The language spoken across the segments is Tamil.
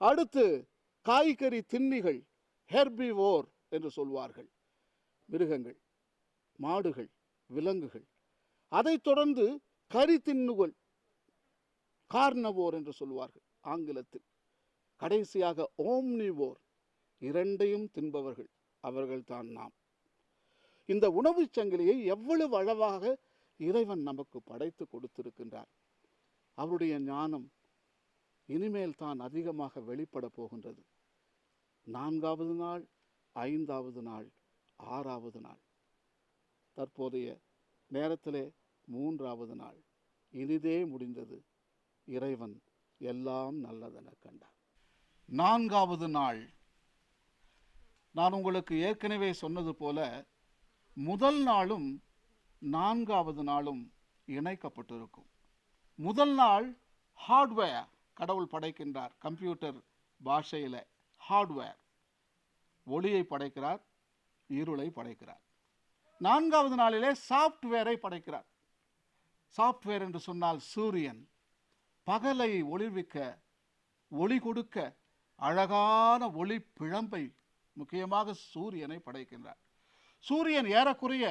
அடுத்து காய்கறி தின்னிகள், ஹெர்பிவோர் என்று சொல்வார்கள், மிருகங்கள், மாடுகள், விலங்குகள். அதைத் தொடர்ந்து கறி தின்னுகள், கார்னவோர் என்று சொல்வார்கள் ஆங்கிலத்தில். கடைசியாக ஓம்னிவோர், இரண்டையும் தின்பவர்கள், அவர்கள்தான் நாம். இந்த உணவு சங்கிலியை எவ்வளவு அழகாக இறைவன் நமக்கு படைத்து கொடுத்திருக்கின்றார். அவருடைய ஞானம் இனிமேல் தான் அதிகமாக வெளிப்பட போகின்றது. 4வது நாள், 5வது நாள், 6வது நாள், தற்போதைய நேரத்திலே 3வது நாள். இனிதே முடிந்தது, இறைவன் எல்லாம் நல்லதென கண்டார். 4வது நாள், நான் உங்களுக்கு ஏற்கனவே சொன்னது போல முதல் நாளும் 4வது நாளும் இணைக்கப்பட்டிருக்கும். முதல் நாள் ஹார்ட்வேர், கடவுள் படைக்கின்றார். கம்ப்யூட்டர் பாஷையில் ஹார்ட்வேர், ஒளியை படைக்கிறார், இருளை படைக்கிறார். 4வது நாளிலே சாஃப்ட்வேரை படைக்கிறார். சாஃப்ட்வேர் என்று சொன்னால் சூரியன், பகலை ஒளிர்விக்க, ஒளி கொடுக்க அழகான ஒளி பிழம்பை, முக்கியமாக சூரியனை படைக்கின்றார். சூரியன் ஏறக்குறைய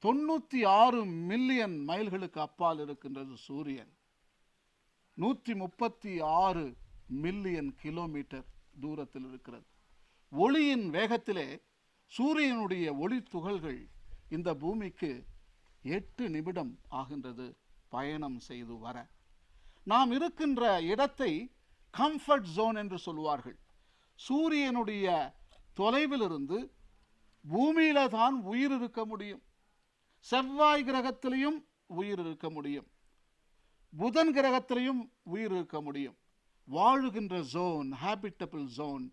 96 மில்லியன் மைல்களுக்கு அப்பால் இருக்கின்றது. சூரியன் 136 மில்லியன் கிலோமீட்டர் தூரத்தில் இருக்கிறது. ஒளியின் வேகத்திலே சூரியனுடைய ஒளி துகள்கள் இந்த பூமிக்கு 8 நிமிடம் ஆகின்றது பயணம் செய்து வர. நாம் இருக்கின்ற இடத்தை கம்ஃபர்ட் ஜோன் என்று சொல்வார்கள். சூரியனுடைய தொலைவிலிருந்து பூமியில தான் உயிர் இருக்க முடியும். செவ்வாய் கிரகத்திலையும் உயிர் இருக்க முடியும், புதன் கிரகத்திலையும் உயிர் இருக்க முடியும். வாழுகின்ற zone, habitable zone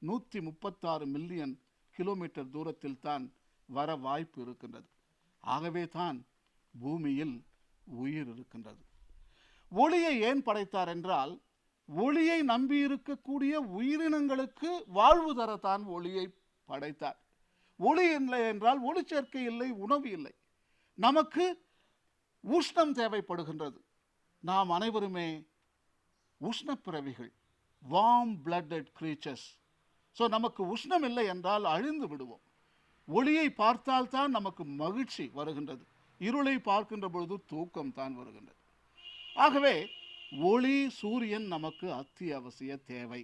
136 million kilometre தூரத்தில் தான் வர வாய்ப்பு இருக்கின்றது. ஆகவே தான் பூமியில் உயிர் இருக்கின்றது. ஒளியை ஏன் படைத்தார் என்றால், ஒளியை நம்பி இருக்கக்கூடிய உயிரினங்களுக்கு வாழ்வு தரத்தான் ஒளியை படைத்தார். ஒளி இல்லை என்றால் ஒளிச்சேர்க்கை இல்லை, உணவு இல்லை. நமக்கு உஷ்ணம் தேவைப்படுகின்றது. நாம் அனைவருமே உஷ்ணப்பிறவிகள், வார்ம் பிளட்டட் கிரீச்சர்ஸ். ஸோ நமக்கு உஷ்ணம் இல்லை என்றால் அழிந்து விடுவோம். ஒளியை பார்த்தால்தான் நமக்கு மகிழ்ச்சி வருகின்றது, இருளை பார்க்கின்ற பொழுது தூக்கம் தான் வருகின்றது. ஆகவே ஒளி, சூரியன் நமக்கு அத்தியாவசிய தேவை.